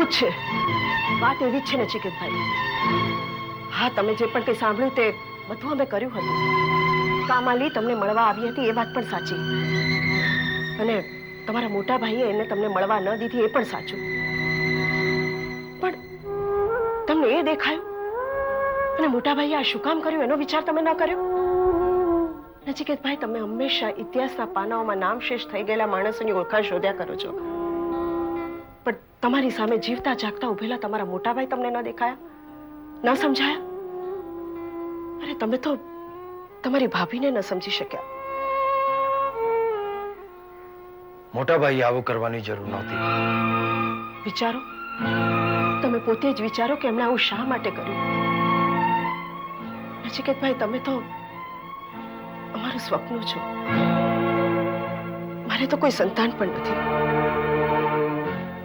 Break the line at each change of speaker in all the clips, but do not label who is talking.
એવું જ છે, વાત એવી જ છે નચિકેતભાઈ. હા, તમે જે પણ કંઈ સાંભળ્યું તે બધું અમે કર્યું હતું. કામાલી તમને મળવા આવી હતી એ વાત પણ સાચી, અને તમારા મોટા ભાઈએ એને તમને મળવા ન દીધી એ પણ સાચું. પણ તમને એ દેખાયું અને મોટા ભાઈએ આ શું કામ કર્યું એનો વિચાર તમે ન કર્યો? નચિકેતભાઈ, તમે હંમેશા ઇતિહાસના પાનાઓમાં નામશેષ થઈ ગયેલા માણસોની ઓળખાણ શોધ્યા કરો છો, પણ તમારી સામે જીવતા જાગતા ઉભેલા તમારા મોટાભાઈ તમને ન દેખાયા, ન સમજાયા? અરે તમે તો તમારી ભાભીને ન સમજી શક્યા.
મોટા ભાઈ આવું કરવાની જરૂર નહોતી.
વિચારો, તમે પોતે જ વિચારો કે એમણે આવું શા માટે કર્યું. નચિકેતભાઈ, તમે તો અમારું સ્વપ્ન છો. મારે તો કોઈ સંતાન પણ નથી.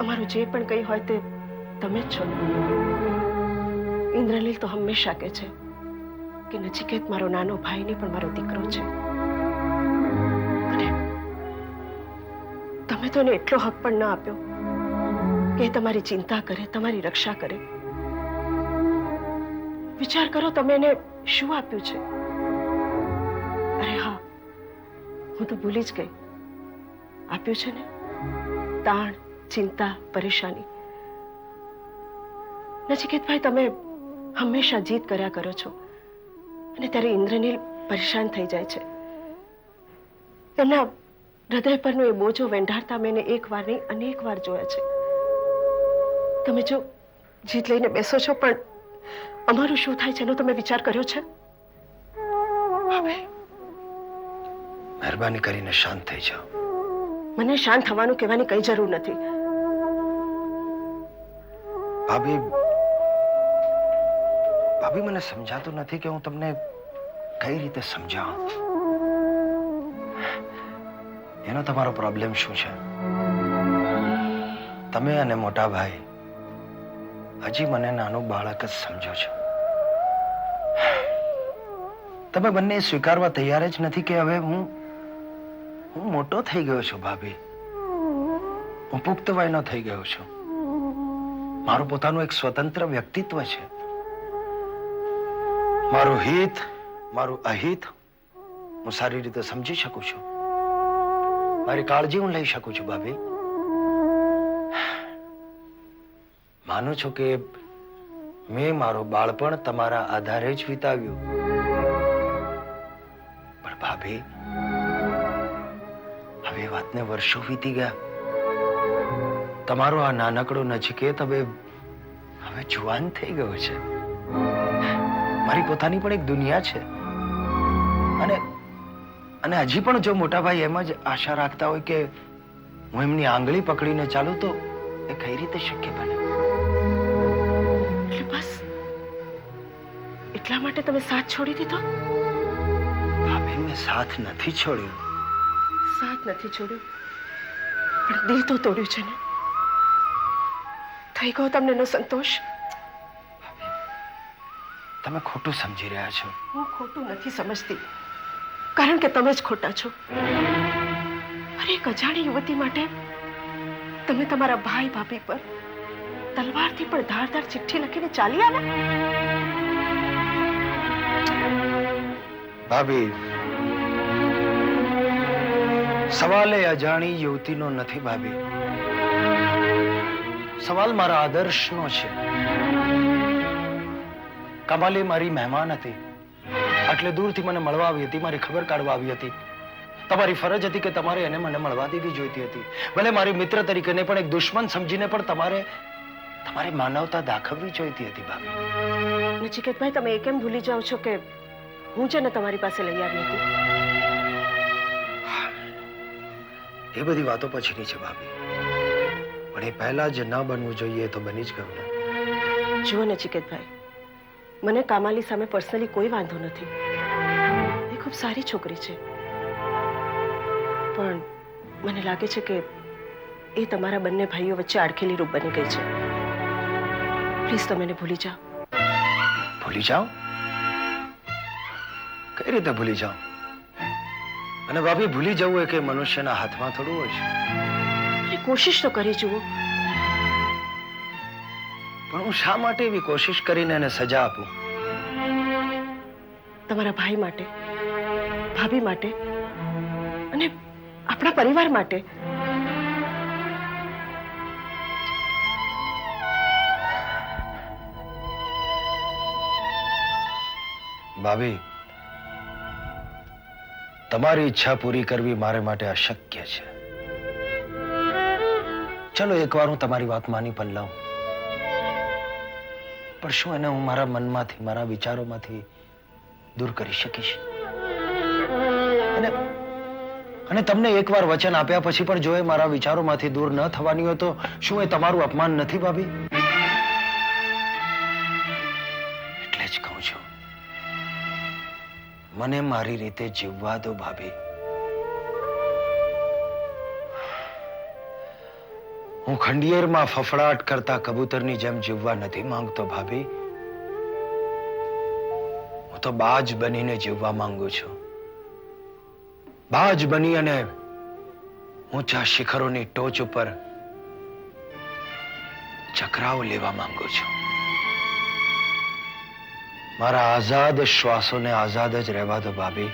અમારું જે પણ કંઈ હોય તે તમે જ છો. ઇન્દ્રનીલ તો હંમેશા કહે છે કે નચિકેત મારો નાનો ભાઈ નહીં પણ મારો દીકરો છે, અને તમે તો એને એટલો હક પણ ન આપ્યો કે તમારી ચિંતા કરે, તમારી રક્ષા કરે. વિચાર કરો, તમે એને શું આપ્યું છે? અરે હા, હું તો ભૂલી જ ગઈ. આપ્યું છે ને તાણ, ચિંતા, પરેશાની. નચિકેતભાઈ, તમે હંમેશા જીત કર્યા કરો છો, અને ત્યારે ઇન્દ્રનીલ પરેશાન થઈ જાય છે. એમના હૃદય પરનો એ બોજો વેંઢાળતા મેં એક વાર નહીં અનેક વાર જોયા છે. તમે જો જીત લઈને બેસો છો, પણ અમારું શું થાય છે એનો તમે વિચાર કર્યો છે?
મહેરબાની કરીને શાંત થઈ જાઓ.
મને શાંત થવાનું કહેવાની કઈ જરૂર નથી.
ભાભી, મને સમજાતું નથી કે હું તમને કઈ રીતે સમજાવું. એનો તમારો પ્રોબ્લેમ શું છે? તમે અને મોટા ભાઈ હજી મને નાનું બાળક જ સમજો છો. તમે બંને સ્વીકારવા તૈયાર જ નથી કે હવે હું મોટો થઈ ગયો છું. ભાભી, હું પુખ્ત વયનો થઈ ગયો છું. મારું પોતાનું એક સ્વતંત્ર વ્યક્તિત્વ છે. મારું હિત, મારું અહિત હું સારી રીતે સમજી શકું છું. મારી કાળજી હું લઈ શકું છું. ભાભી, માનું છું કે મેં મારું બાળપણ તમારા આધારે જ વિતાવ્યું. પણ ભાભી, હવે વાતને વર્ષો વીતી ગયા. તમારો આ નાનકડો નચિકેત હવે જુવાન થઈ ગયો છે. મારી પોતાની પણ એક દુનિયા છે, અને હજી પણ જો મોટાભાઈ એમ જ આશા રાખતા હોય કે હું એમની આંગળી પકડીને ચાલું તો એ કઈ રીતે શક્ય બને?
બસ એટલા માટે તમે સાથ છોડી દીધો?
ભાભી, મેં સાથ નથી છોડ્યો.
સાથ નથી છોડ્યો, પણ દિલ તો તોડ્યું છે ને. થઈ ગયો તમને નો સંતોષ?
તમે ખોટું સમજી રહ્યા છો.
હું ખોટું નથી સમજતી, કારણ કે તમે જ ખોટા છો. અરે, એક અજાણી યુવતી માટે તમે તમારા ભાઈ ભાભી પર તલવારથી પણ ધારદાર ચિઠ્ઠી લખીને ચાલી આવ્યા.
ભાભી, સવાલ એ અજાણી યુવતીનો નથી. ભાભી, સવાલ મારા આદર્શનો છે. કમાલી મારી મહેમાન હતી. આટલે દૂરથી મને મળવા આવી હતી, મારી ખબર કાઢવા આવી હતી. તમારી ફરજ હતી કે તમારે એને મને મળવા દેવી જોઈતી હતી. ભલે મારી મિત્ર તરીકે ને પણ એક દુશ્મન સમજીને પણ તમારે માનવતા દાખવવી જોઈતી હતી. ભાભી,
નચિકેતભાઈ, તમે એ કેમ ભૂલી જાઓ છો કે હું છે ને તમારી પાસે લઈ આવી હતી?
એ બધી વાતો પછીની છે ભાભી, પણ એ પહેલા જે ન બનવું જોઈએ તો બની જ ગયું ને.
જુઓ નચિકેતભાઈ, મને કામાલી સામે પર્સનલી કોઈ વાંધો નથી. એ ખૂબ સારી છોકરી છે, પણ મને લાગે છે કે એ તમારા બંને ભાઈઓ વચ્ચે આડખેલી રૂપ બની ગઈ છે. પ્લીઝ તમે એને ભૂલી જાઓ.
ભૂલી જાઓ? કઈ રીતે ભૂલી જાઓ? અને ભાભી, ભૂલી જવું એ કે મનુષ્યના હાથમાં થોડું હોય છે.
કોશિશ તો કરી જુઓ.
પણ હું શા માટે એવી કોશિશ કરીને એને સજા આપું?
તમારા ભાઈ માટે, ભાભી માટે અને આપણા પરિવાર માટે.
ભાભી, તમારી ઈચ્છા પૂરી કરવી મારે માટે અશક્ય છે. ચલો એકવાર હું તમારી વાત માની પણ લઉં, પણ શું એને હું મારા મનમાંથી, મારા વિચારોમાંથી દૂર કરી શકીશ? અને તમને એકવાર વચન આપ્યા પછી પણ જો એ મારા વિચારોમાંથી દૂર ન થવાની હોય તો શું એ તમારું અપમાન નથી ભાભી? એટલે જ કહું છું, મને મારી રીતે જીવવા દો ભાભી. હું ખંડિયેરમાં ફફડાટ કરતા કબૂતરની જેમ જીવવા નથી માંગતો ભાભી. હું તો બાજ બનીને જીવવા માંગુ છું. બાજ બની અને ઊંચા શિખરોની ટોચ ઉપર ચક્રાઓ લેવા માંગુ છું. મારા આઝાદ શ્વાસોને આઝાદ જ રહેવા દો ભાભી.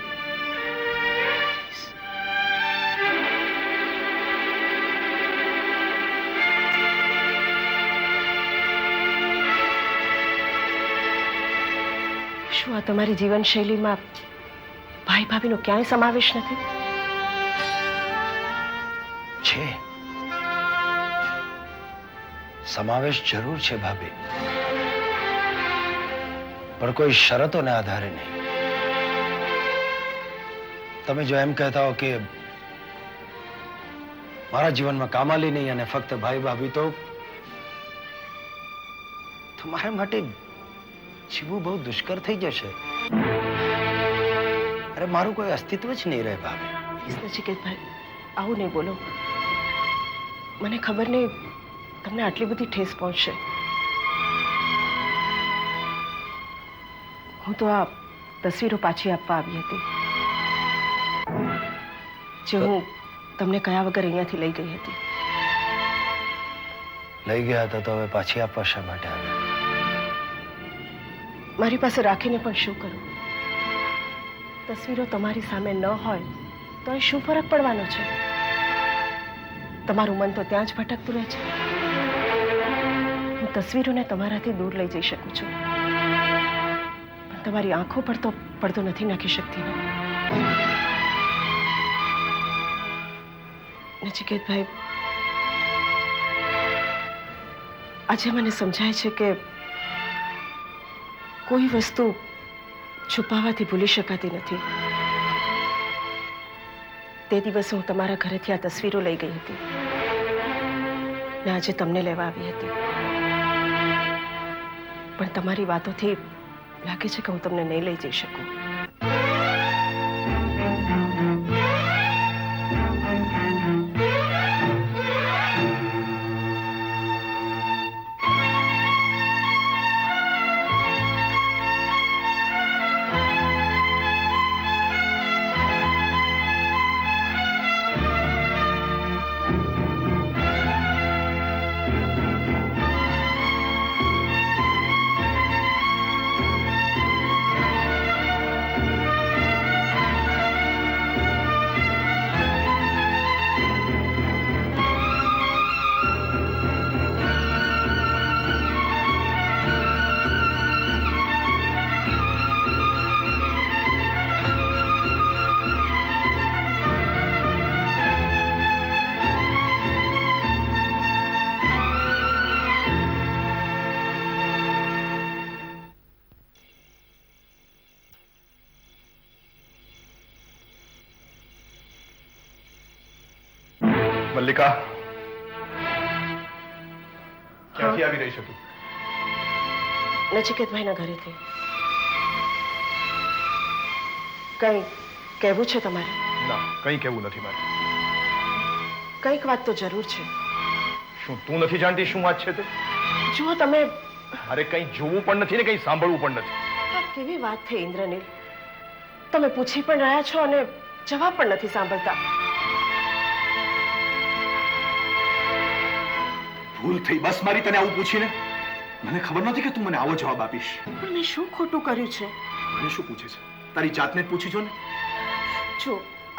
શું આ તમારી જીવનશૈલીમાં ભાઈ ભાભીનો ક્યાંય સમાવેશ નથી?
છે, સમાવેશ જરૂર છે ભાભી, પણ કોઈ શરતોને આધારે નહીં. તમે જો એમ કહેતા હો કે મારા જીવનમાં કામાલી નહીં અને ફક્ત ભાઈ ભાભી, તો મારા માટે જીવવું બહુ દુષ્કર થઈ જશે. અરે મારું કોઈ અસ્તિત્વ જ નહીં રહે ભાભી.
નચિકેતભાઈ, આવું નહીં બોલો. મને ખબર નહીં તમને આટલી બધી ઠેસ પહોંચશે. હું તો આ તસવીરો પાછી આપવા આવી હતી, જે હું તમને કયા વગર અહીંયાથી લઈ ગઈ હતી.
લઈ ગયા હતા તો હવે પાછી આપવા શા માટે આવ્યા?
મારી પાસે રાખીને પણ શું કરું? તસવીરો તમારી સામે ન હોય તો એ શું ફરક પડવાનો છે? તમારું મન તો ત્યાં જ ભટકતું રહે છે. હું તસવીરોને તમારાથી દૂર લઈ જઈ શકું છું, પણ તમારી આંખો પર તો પડદો નથી નાખી શકતી. નચિકેતભાઈ, આજે મને સમજાય છે કે કોઈ વસ્તુ છુપાવવાથી ભૂલી શકાતી નથી. તે દિવસે હું તમારા ઘરેથી આ તસવીરો લઈ ગઈ હતી ને આજે તમને લેવા આવી હતી, પણ તમારી વાતોથી લાગે છે કે હું તમને નહીં લઈ જઈ શકું.
મલ્લિકા, ક્યાંથી આવી રહી છે તું?
નચિકેતભાઈના ઘરેથી. કંઈ કહેવું છે તમારે?
ના, કંઈ કહેવું નથી મારે.
કંઈક વાત તો જરૂર છે.
શું તું નથી જાણતી શું વાત છે તે?
જુઓ, તમે
મારે કંઈ જોવું પણ નથી ને કંઈ સાંભળવું પણ નથી.
આ કેવી વાત થઈ ઇન્દ્રનીલ? તમે પૂછી પણ રહ્યા છો અને જવાબ પણ નથી સાંભળતા.
ભૂલ થઈ બસ મારી તને આવું પૂછીને. મને ખબર નથી કે તું મને આવો જવાબ આપીશ.
પણ મેં શું ખોટું કર્યું છે?
મને શું પૂછે છે? તારી જાતને જ પૂછી જો ને.
જો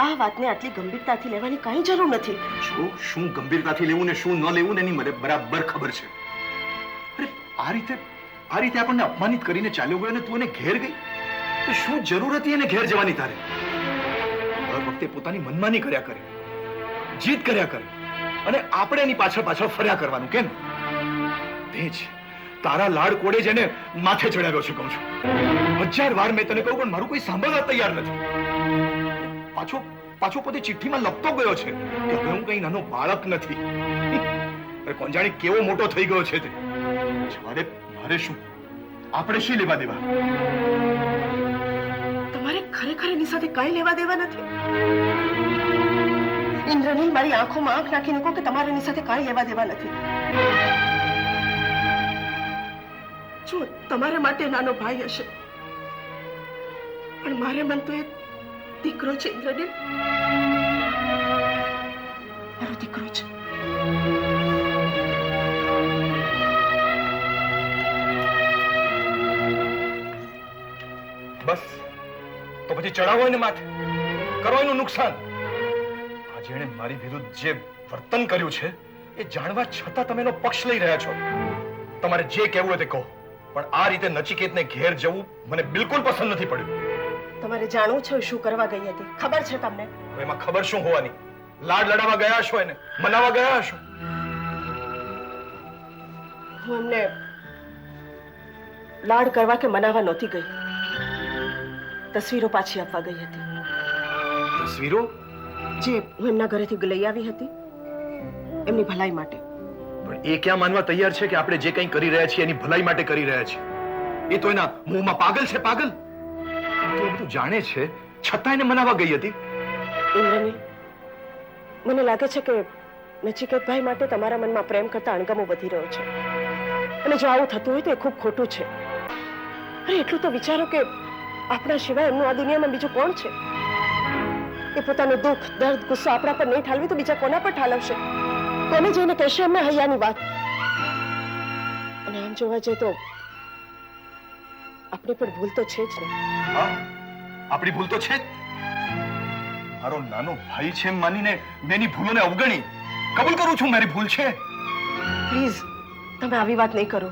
આ વાતને આટલી ગંભીરતાથી લેવાની કાંઈ જરૂર નથી.
જો શું ગંભીરતાથી લેવું ને શું ન લેવું ને એની મને બરાબર ખબર છે. અરે આ રીતે આપણને અપમાનિત કરીને ચાલ્યો ગયો ને તું એને ઘેર ગઈ. તો શું જરૂર હતી એને ઘેર જવાની તારે? દર વખતે પોતાની મનમાની કર્યા કરે, જીદ કર્યા કરે અને આપણે એની પાછળ ફર્યા કરવાનું કેમ? તે જ તારા લાડ કોડે જ એને માથે ચડાવ્યો છે કહું છું. 1000 વાર મેં તને કહ્યું પણ મારું કોઈ સાંભળવા તૈયાર નથી. પાછો પોતે ચિઠ્ઠીમાં લખતો ગયો છે કે હવે હું કઈ નાનો બાળક નથી. અરે કોણ જાણે કેવો મોટો થઈ ગયો છે તે. મારે શું, આપણે શી લેવા દેવા?
તમારે ખરેખર એની સાથે કાંઈ લેવા દેવા નથી. ઇન્દ્રનીલ, મારી આંખોમાં આંખ નાખીને કહો કે તમારે એની સાથે કાંઈ લેવા દેવા નથી. જો તમારા માટે નાનો ભાઈ હશે, પણ મારે મન તો એક દીકરો છે. ઇન્દ્રનીલ મારો દીકરો છે.
બસ તો પછી ચડાવો એને માથે, કરો એનું નુકસાન. આજે એણે મારી વિરુદ્ધ જે વર્તન કર્યું છે એ જાણવા છતાં તમે એનો પક્ષ લઈ રહ્યા છો. તમારે જે કહેવું હોય તે કહો, પણ આ રીતે નચિકેતને ઘેર જવું મને બિલકુલ પસંદ નથી પડ્યું.
તમારે જાણવું છે શું કરવા ગઈ હતી? ખબર છે તમને?
એમાં ખબર શું હોવાની? લાડ લડાવવા ગયા છો, એને મનાવવા ગયા છો.
હું એમને લાડ કરવા કે મનાવવા નહોતી ગઈ. તસવીરો પાછી આપવા ગઈ હતી.
તસવીરો?
જે હું એમના ઘરેથી લઈ આવી હતી એમની ભલાઈ માટે.
પણ એ ક્યાં માનવા તૈયાર છે કે આપણે જે કંઈ કરી રહ્યા છીએ એની ભલાઈ માટે કરી રહ્યા છીએ? એ તો એના મોંમાં પાગલ છે, પાગલ. તો એ બધું જાણે છે છતાં એને મનાવવા ગઈ હતી.
ઇન્દ્રનીલ, મને લાગે છે કે નચિકેતભાઈ માટે તમારા મનમાં પ્રેમ કરતા અણગમો વધી રહ્યો છે. અને જો આવું થતું હોય તો એ ખૂબ ખોટું છે. અરે એટલું તો વિચારો કે આપણા સિવાય એમનું આ દુનિયામાં બીજું કોણ છે? એ પોતાનું દુઃખ, દર્દ, ગુસ્સો આપણા પર નહીં ઠાલવી તો બીજા કોના પર ઠાલવશે? કોને જઈને કહેશે એમને હૈયાની વાત? અને આમ જોવા જઈએ તો આપણી પણ ભૂલ તો છે જ ને.
હા, આપણી ભૂલ તો છે જ. મારો નાનો ભાઈ છે એમ માનીને મેં એની ભૂલોને અવગણી. કબૂલ કરું છું મારી ભૂલ છે.
પ્લીઝ તમે આવી વાત નહીં કરો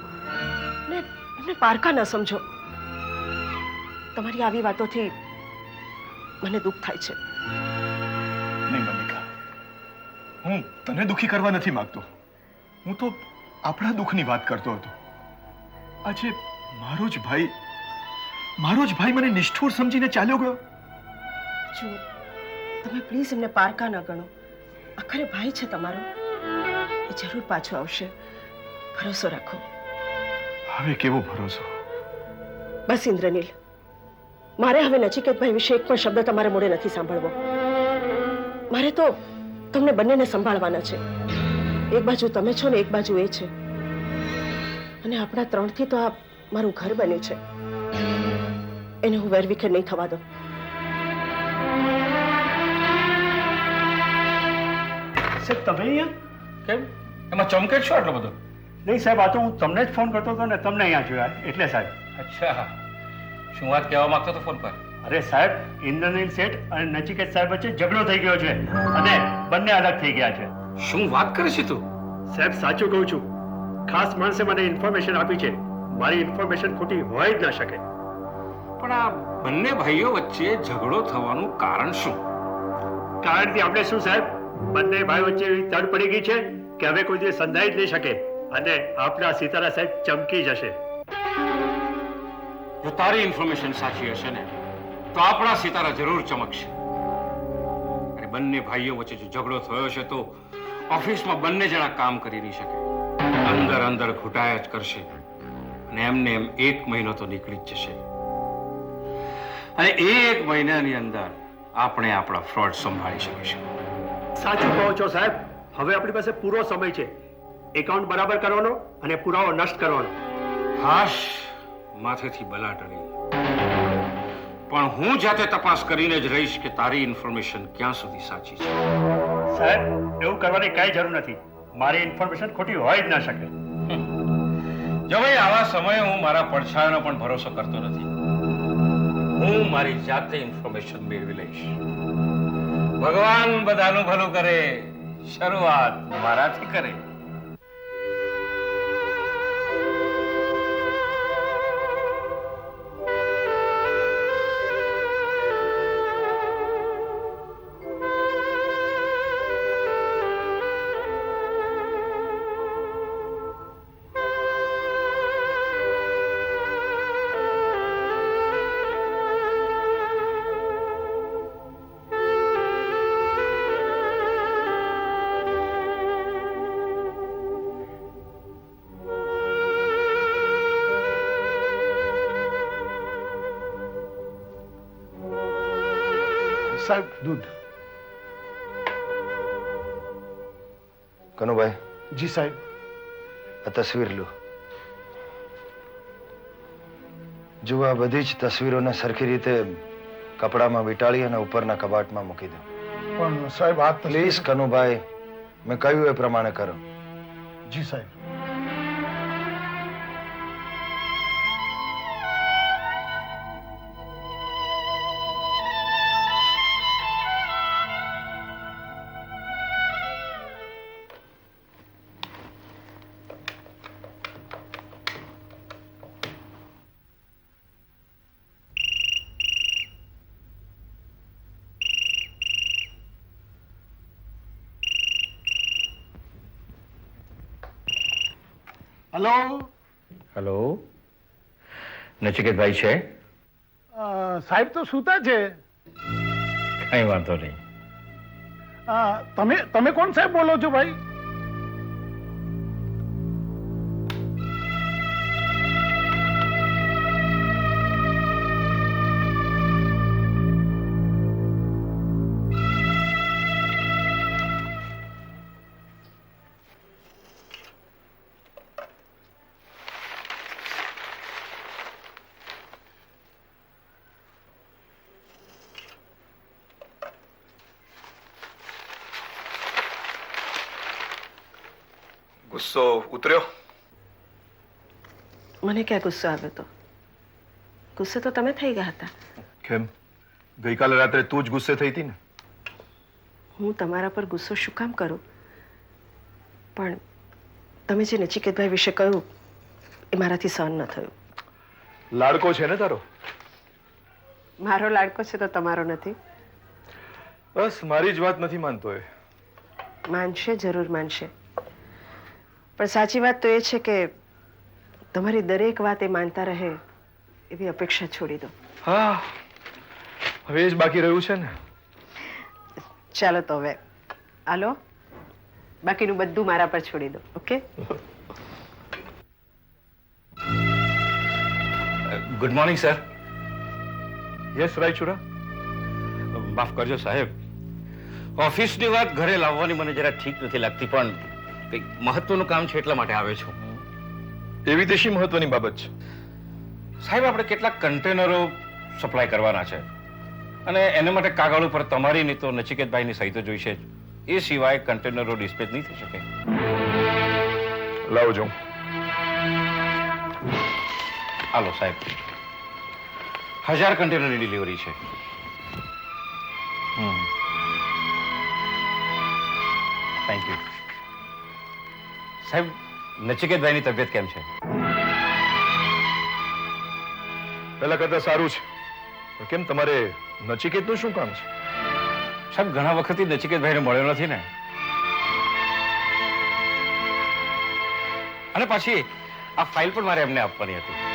ને એમને પારકા ન સમજો. તમારી આવી વાતોથી મને દુઃખ થાય છે.
નહીં મલ્લિકા, હું તને દુખી કરવા નથી માંગતો. હું તો આપણા દુઃખની વાત કરતો હતો. આજે મારો જ ભાઈ મને નિષ્ઠુર સમજીને ચાલ્યો ગયો.
જો તમે પ્લીઝ એમને પારકા ન ગણો. આખરે ભાઈ છે તમારો, એ જરૂર પાછો આવશે. ભરોસો રાખો.
હવે કેવો ભરોસો?
બસ ઇન્દ્રનીલ, મારે હવે નચિકેતભાઈ વિશે એક પણ શબ્દ તમારે મોઢે નથી સાંભળવો. મારે તો તમને બંનેને સંભાળવાના છે. એક બાજુ તમે છો ને એક બાજુ એ છે. અને આપણા 3થી તો આ મારું ઘર બન્યું છે. એને હું વેરવિખેર નહીં થવા દઉં.
સાહેબ તમે અહીંયા
કેમ? એમાં ચમકેટ છો આટલો બધો?
નહીં સાહેબ, આ તો હું તમને જ ફોન કરતો હતો ને તમને અહીંયા જોયા એટલે સાહેબ.
અચ્છા, શું વાત કહેવા માંગતો હતો ફોન પર?
અરે સાહેબ, ઇન્દ્રનીલ શેઠ અને નચિકેત સાહેબ વચ્ચે ઝઘડો થઈ ગયો છે અને બંને અલગ થઈ ગયા છે.
શું વાત કરે છે તું?
સાહેબ સાચું કહું છું. ખાસ માણસે મને ઇન્ફોર્મેશન આપી છે. મારી ઇન્ફોર્મેશન ખોટી હોય જ ના શકે.
પણ આ બંને ભાઈઓ વચ્ચે ઝઘડો થવાનું કારણ શું?
કારણથી આપણે શું સાહેબ, બંને ભાઈ વચ્ચે એવી તડ પડી ગઈ છે કે હવે કોઈ દિવસ સંધાઈ જ નહીં શકે અને આપણા સિતારા સાહેબ ચમકી જશે.
જો તારી ઇન્ફોર્મેશન સાચી હશે ને તો આપણા સિતારા જરૂર ચમકશે. અને બંને ભાઈઓ વચ્ચે જો ઝઘડો થયો છે તો ઓફિસમાં બંને જણા કામ કરી નહીં શકે. અંદર ઘૂંટાયા જ કરશે અને એમને એમ 1 મહિનો તો નીકળી જ જશે. અને 1 મહિનાની અંદર આપણે આપણા ફ્રોડ સંભાળી શકીશું.
સાચું કહો છો સાહેબ. હવે આપણી પાસે પૂરો સમય છે એકાઉન્ટ બરાબર કરવાનો અને પુરાવો નષ્ટ કરવાનો.
હાશ, માથેથી બલા ટળી. પણ હું જાતે તપાસ કરીને જ રહીશ કે તારી ઇન્ફોર્મેશન ક્યાં સુધી સાચી છે.
સાહેબ એવું કરવાની કઈ જરૂર નથી. મારી ઇન્ફોર્મેશન ખોટી હોય જ ના શકે.
જો ભાઈ આવા સમયે હું મારા પડછાયાનો પણ ભરોસો કરતો નથી. હું મારી જાતે ઇન્ફોર્મેશન મેળવી લઈશ. ભગવાન બધાનું ભલું કરે, શરૂઆત મારાથી કરે.
સાહેબ દૂધ.
કનુભાઈ,
જી સાહેબ.
આ તસવીર લો. જુઓ, આ બધી જ તસવીરોને સરખી રીતે કપડામાં વીંટાળી અને ઉપરના કબાટમાં મૂકી દો.
પણ સાહેબ આ
પ્લીઝ કનુભાઈ, મેં કહ્યું એ પ્રમાણે કરો.
જી સાહેબ. હેલો.
હેલો, નચિકેતભાઈ છે?
સાહેબ તો સૂતા છે.
કઈ વાંધો નહીં.
તમે કોણ સાહેબ બોલો છો ભાઈ?
ગુસ્સો ઉતર્યો?
મને ક્યાં ગુસ્સો આવ્યો તો? ગુસ્સે તો તમે થઈ ગયા હતા.
કેમ? ગઈકાલે રાત્રે તું જ ગુસ્સે થઈ હતી ને?
હું તમારા પર ગુસ્સો શું કામ કરું? પણ તમે જે નચિકેતભાઈ વિશે કહ્યું એ મારાથી સહન ન થયું.
લાડકો છે ને તારો?
મારો લાડકો છે તો તમારો નથી?
બસ મારી જ વાત નથી માનતો એ.
માનશે, જરૂર માનશે. પણ સાચી વાત તો એ છે કે તમારી દરેક વાત એ માનતા રહે એવી અપેક્ષા છોડી દો.
હા, હવે જ બાકી રહ્યું છે ને.
ચાલો તો હવે હાલો, બાકીનું બધું મારા પર છોડી દો. Okay?
Good morning sir.
Yes Raichura.
માફ કરજો સાહેબ, ઓફિસની વાત ઘરે લાવવાની મને જરા ઠીક નથી લાગતી, પણ કંઈક મહત્વનું કામ છે એટલા માટે આવે છું.
એવી તે શી મહત્વની બાબત છે?
સાહેબ, આપણે કેટલાક કન્ટેનરો સપ્લાય કરવાના છે અને એને માટે કાગળ ઉપર તમારી નહીં તો નચિકેતભાઈની સહી તો જોઈશે જ. એ સિવાય કન્ટેનરો ડિસ્પેચ નહીં થઈ શકે.
લાવજો.
હાલો સાહેબ, 1000 કન્ટેનરની ડિલિવરી છે. Thank you. સાહેબ, નચિકેતભાઈની તબિયત કેમ છે?
પેલા કરતા સારું છે. પણ કેમ, તમારે નચિકેતનું શું કામ છે?
સાહેબ, ઘણા વખતથી નચિકેતભાઈને મળ્યો નથી ને, અને પાછી આ ફાઇલ પણ મારે એમને આપવાની હતી.